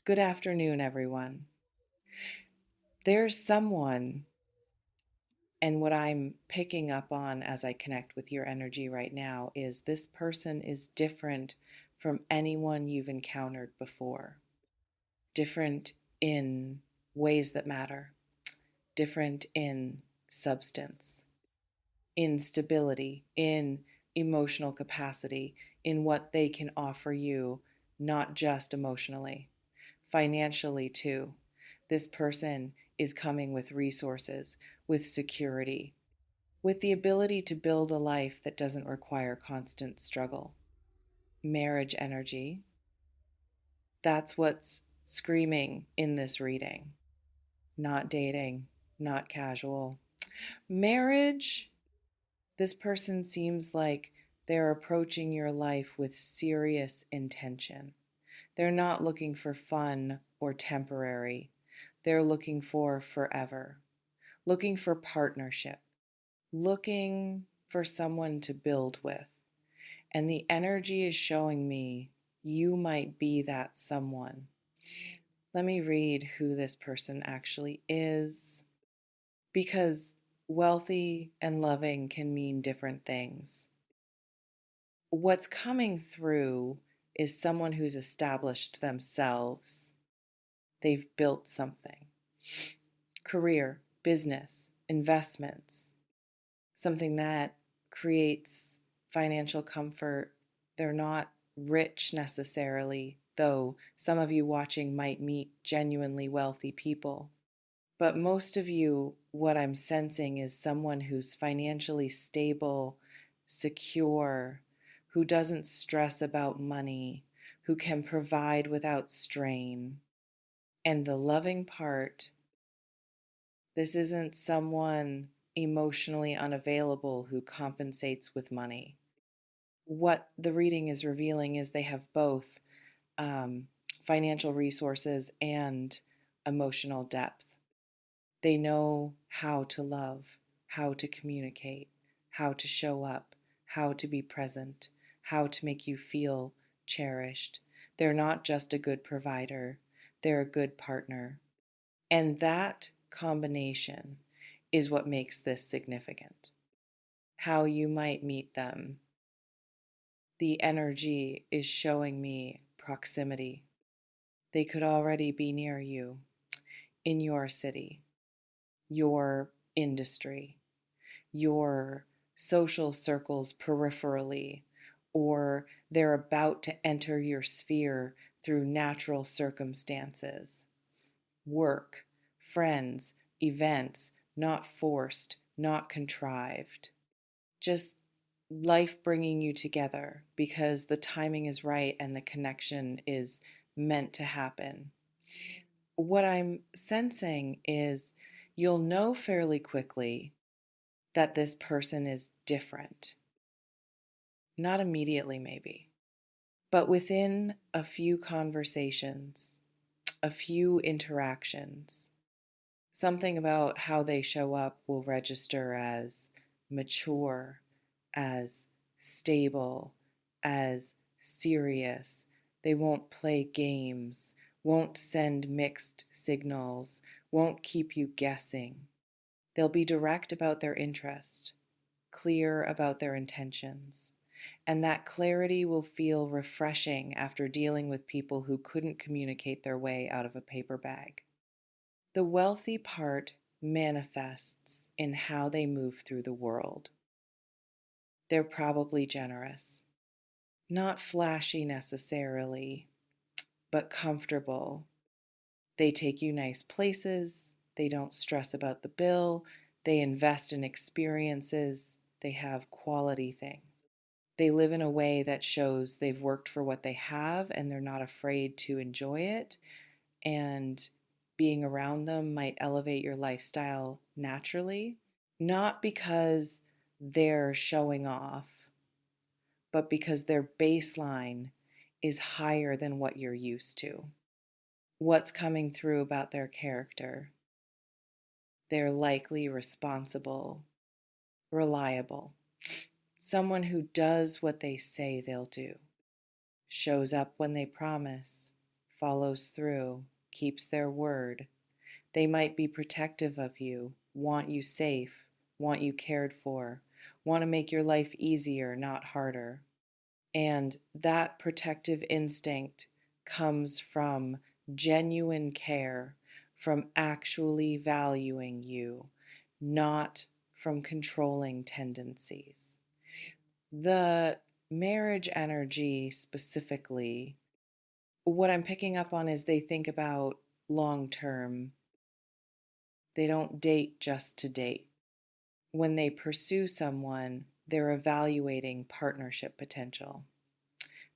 Good afternoon, everyone. There's someone, and what I'm picking up on as I connect with your energy right now is this person is different from anyone you've encountered before, different in ways that matter, different in substance, in stability, in emotional capacity, in what they can offer you, not just emotionally, financially too. This person is coming with resources, with security, with the ability to build a life that doesn't require constant struggle. Marriage energy, that's what's screaming in this reading. Not dating, not casual. Marriage, this person seems like they're approaching your life with serious intention. They're not looking for fun or temporary. They're looking for forever, looking for partnership, looking for someone to build with. And the energy is showing me you might be that someone. Let me read who this person actually is, because wealthy and loving can mean different things. What's coming through is someone who's established themselves. They've built something. Career, business, investments, something that creates financial comfort. They're not rich necessarily, though some of you watching might meet genuinely wealthy people. But most of you, what I'm sensing is someone who's financially stable, secure, who doesn't stress about money, who can provide without strain. And the loving part, this isn't someone emotionally unavailable who compensates with money. What the reading is revealing is they have both um, financial resources and emotional depth. They know how to love, how to communicate, how to show up, how to be present, how to make you feel cherished. They're not just a good provider, they're a good partner. And that combination is what makes this significant. How you might meet them. The energy is showing me proximity. They could already be near you, in your city, your industry, your social circles peripherally, or they're about to enter your sphere through natural circumstances. Work, friends, events, not forced, not contrived. Just life bringing you together because the timing is right and the connection is meant to happen. What I'm sensing is you'll know fairly quickly that this person is different. Not immediately, maybe, but within a few conversations, a few interactions, something about how they show up will register as mature, as stable, as serious. They won't play games, won't send mixed signals, won't keep you guessing. They'll be direct about their interest, clear about their intentions. And that clarity will feel refreshing after dealing with people who couldn't communicate their way out of a paper bag. The wealthy part manifests in how they move through the world. They're probably generous, not flashy necessarily, but comfortable. They take you nice places, they don't stress about the bill, they invest in experiences, they have quality things. They live in a way that shows they've worked for what they have and they're not afraid to enjoy it. And being around them might elevate your lifestyle naturally, not because they're showing off, but because their baseline is higher than what you're used to. What's coming through about their character? They're likely responsible, reliable, someone who does what they say they'll do, shows up when they promise, follows through, keeps their word. They might be protective of you, want you safe, want you cared for, want to make your life easier, not harder. And that protective instinct comes from genuine care, from actually valuing you, not from controlling tendencies. The marriage energy specifically, what I'm picking up on is they think about long term. They don't date just to date. When they pursue someone, they're evaluating partnership potential.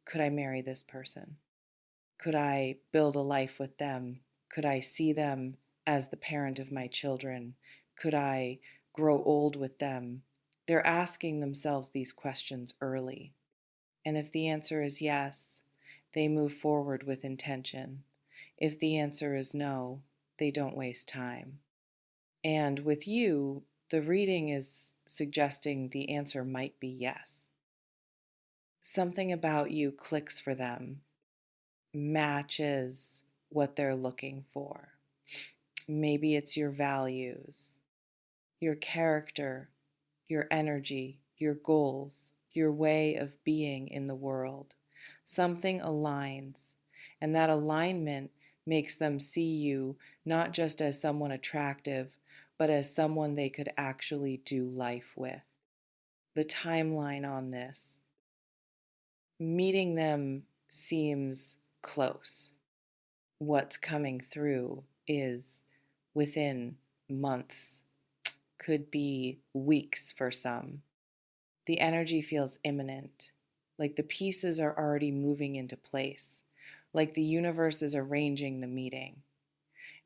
Could I marry this person? Could I build a life with them? Could I see them as the parent of my children? Could I grow old with them? They're asking themselves these questions early. And if the answer is yes, they move forward with intention. If the answer is no, they don't waste time. And with you, the reading is suggesting the answer might be yes. Something about you clicks for them, matches what they're looking for. Maybe it's your values, your character, your energy, your goals, your way of being in the world. Something aligns, and that alignment makes them see you not just as someone attractive, but as someone they could actually do life with. The timeline on this, meeting them seems close. What's coming through is within months, could be weeks for some. The energy feels imminent, like the pieces are already moving into place, like the universe is arranging the meeting.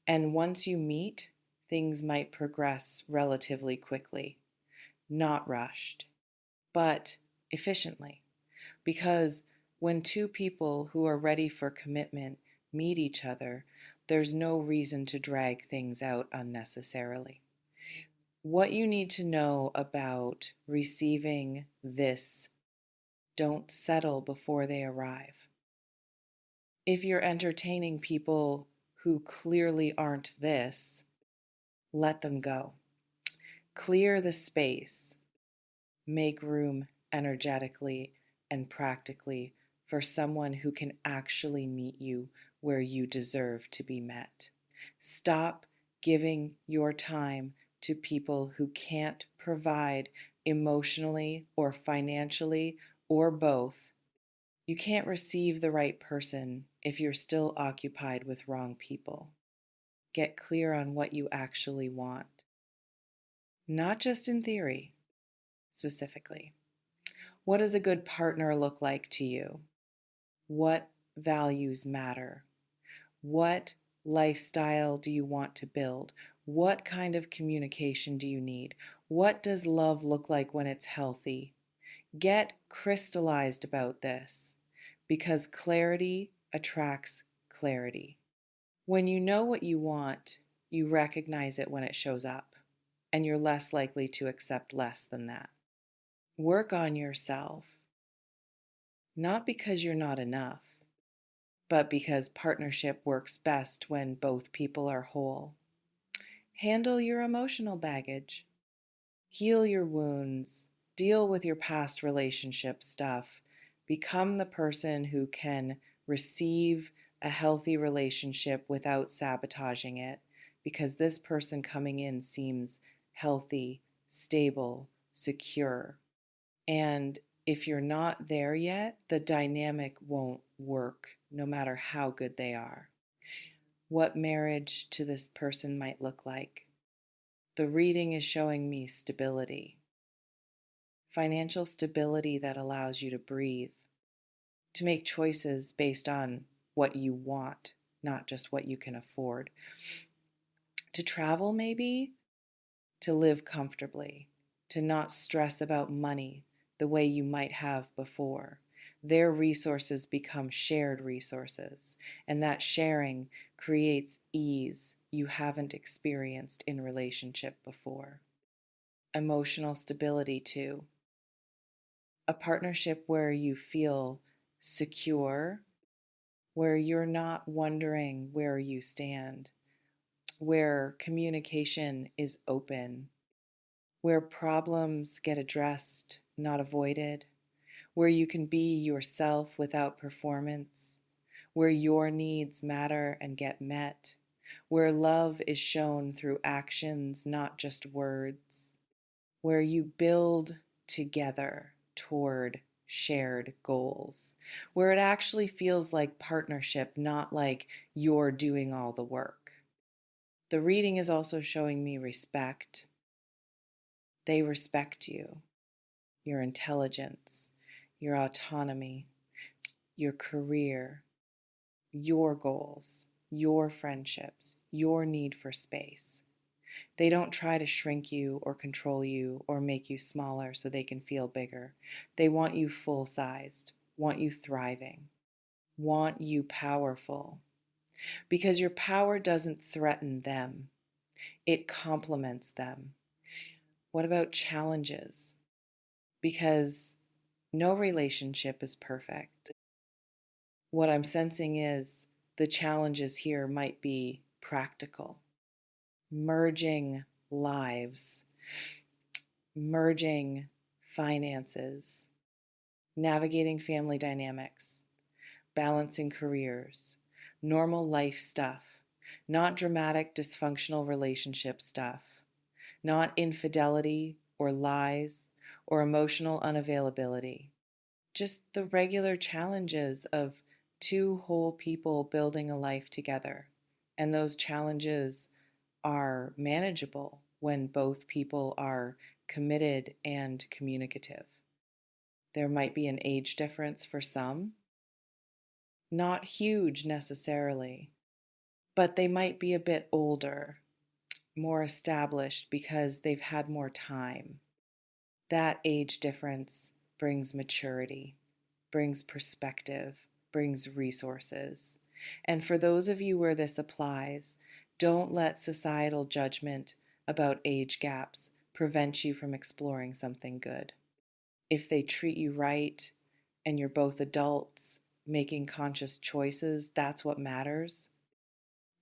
And once you meet, things might progress relatively quickly, not rushed, but efficiently. Because when two people who are ready for commitment meet each other, there's no reason to drag things out unnecessarily. What you need to know about receiving this, don't settle before they arrive. If you're entertaining people who clearly aren't this, let them go. Clear the space. Make room energetically and practically for someone who can actually meet you where you deserve to be met. Stop giving your time to people who can't provide emotionally or financially or both. You can't receive the right person if you're still occupied with wrong people. Get clear on what you actually want, not just in theory, specifically. What does a good partner look like to you? What values matter? What lifestyle do you want to build? What kind of communication do you need? What does love look like when it's healthy? Get crystallized about this because clarity attracts clarity. When you know what you want, you recognize it when it shows up, and you're less likely to accept less than that. Work on yourself, not because you're not enough, but because partnership works best when both people are whole. Handle your emotional baggage, heal your wounds, deal with your past relationship stuff, become the person who can receive a healthy relationship without sabotaging it, because this person coming in seems healthy, stable, secure. And if you're not there yet, the dynamic won't work no matter how good they are. What marriage to this person might look like. The reading is showing me stability, financial stability that allows you to breathe, to make choices based on what you want, not just what you can afford. To travel, maybe, to live comfortably, to not stress about money the way you might have before. Their resources become shared resources, and that sharing creates ease you haven't experienced in relationship before. Emotional stability, too. A partnership where you feel secure, where you're not wondering where you stand, where communication is open, where problems get addressed, not avoided, where you can be yourself without performance, where your needs matter and get met, where love is shown through actions, not just words, where you build together toward shared goals, where it actually feels like partnership, not like you're doing all the work. The reading is also showing me respect. They respect you, your intelligence, your autonomy, your career, your goals, your friendships, your need for space. They don't try to shrink you or control you or make you smaller so they can feel bigger. They want you full sized, want you thriving, want you powerful. Because your power doesn't threaten them, it complements them. What about challenges? Because no relationship is perfect. What I'm sensing is the challenges here might be practical, merging lives, merging finances, navigating family dynamics, balancing careers, normal life stuff, not dramatic dysfunctional relationship stuff, not infidelity or lies or emotional unavailability, just the regular challenges of two whole people building a life together. And those challenges are manageable when both people are committed and communicative. There might be an age difference for some, not huge necessarily, but they might be a bit older, more established because they've had more time. That age difference brings maturity, brings perspective, brings resources. And for those of you where this applies, don't let societal judgment about age gaps prevent you from exploring something good. If they treat you right and you're both adults making conscious choices, that's what matters.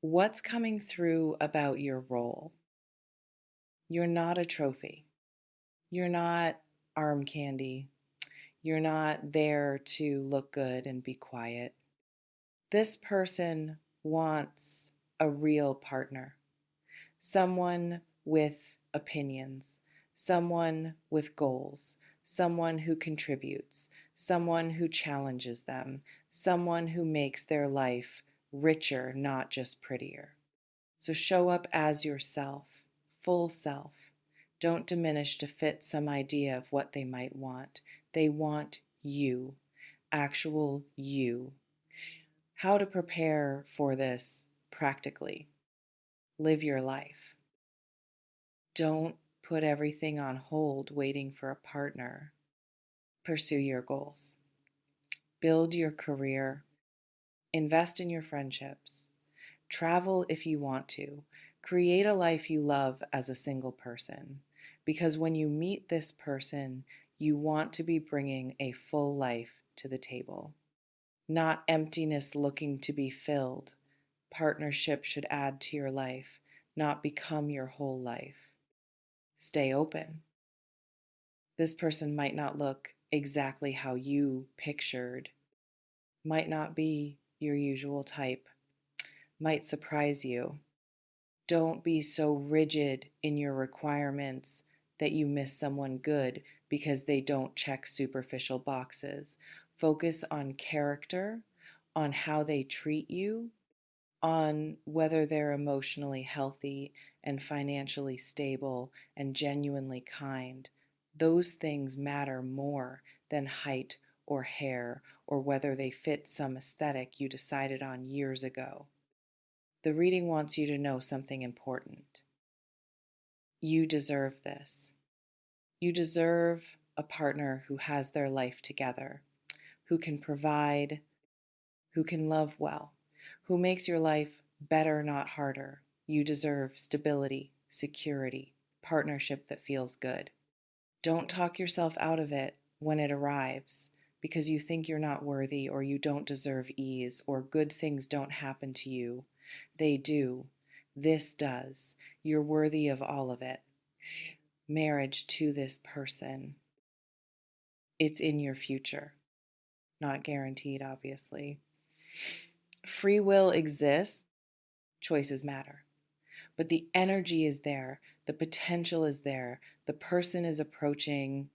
What's coming through about your role? You're not a trophy. You're not arm candy. You're not there to look good and be quiet. This person wants a real partner, someone with opinions, someone with goals, someone who contributes, someone who challenges them, someone who makes their life richer, not just prettier. So show up as yourself, full self. Don't diminish to fit some idea of what they might want. They want you, actual you. How to prepare for this practically. Live your life. Don't put everything on hold waiting for a partner. Pursue your goals. Build your career. Invest in your friendships. Travel if you want to. Create a life you love as a single person. Because when you meet this person, you want to be bringing a full life to the table, not emptiness looking to be filled. Partnership should add to your life, not become your whole life. Stay open. This person might not look exactly how you pictured, might not be your usual type, might surprise you. Don't be so rigid in your requirements that you miss someone good because they don't check superficial boxes. Focus on character, on how they treat you, on whether they're emotionally healthy and financially stable and genuinely kind. Those things matter more than height or hair or whether they fit some aesthetic you decided on years ago. The reading wants you to know something important. You deserve this. You deserve a partner who has their life together, who can provide, who can love well, who makes your life better, not harder. You deserve stability, security, partnership that feels good. Don't talk yourself out of it when it arrives. because you think you're not worthy or you don't deserve ease or good things don't happen to you. They do. This does. You're worthy of all of it. Marriage to this person. It's in your future. Not guaranteed, obviously. Free will exists, choices matter. But the energy is there, the potential is there, the person is approaching.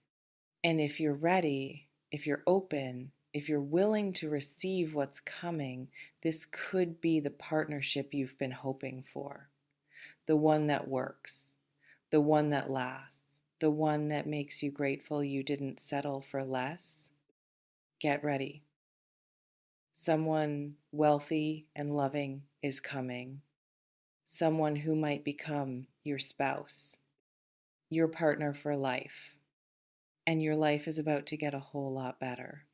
And if you're ready, if you're open, if you're willing to receive what's coming, this could be the partnership you've been hoping for. The one that works, the one that lasts, the one that makes you grateful you didn't settle for less. Get ready. Someone wealthy and loving is coming. Someone who might become your spouse, your partner for life. And your life is about to get a whole lot better.